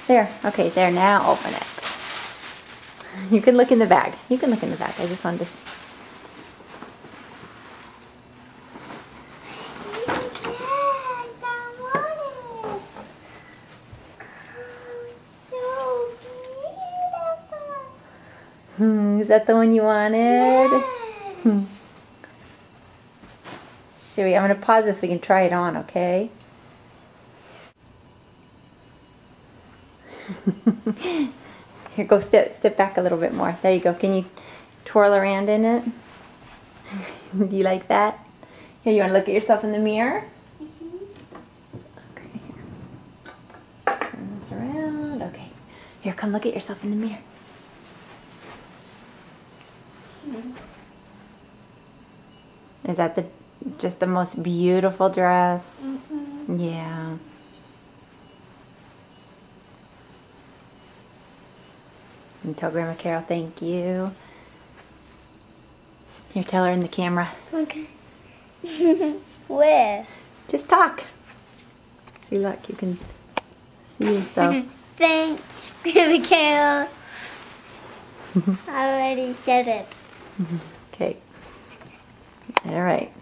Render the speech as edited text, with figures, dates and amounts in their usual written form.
There. Okay, there. Now open it. You can look in the bag. You can look in the bag. I just wanted to... Is that the one you wanted? Yes. Should we? I'm going to pause this so we can try it on, okay? Here, go step back a little bit more. There you go. Can you twirl around in it? Do you like that? Here, you want to look at yourself in the mirror? Okay, here. Turn this around. Okay. Here, come look at yourself in the mirror. Is that just the most beautiful dress? Mm-hmm. Yeah. And tell Grandma Carol thank you. Here, tell her in the camera. Okay. Where? Just talk. See, look, you can see yourself. Thank you, Carol. I already said it. Okay. All right.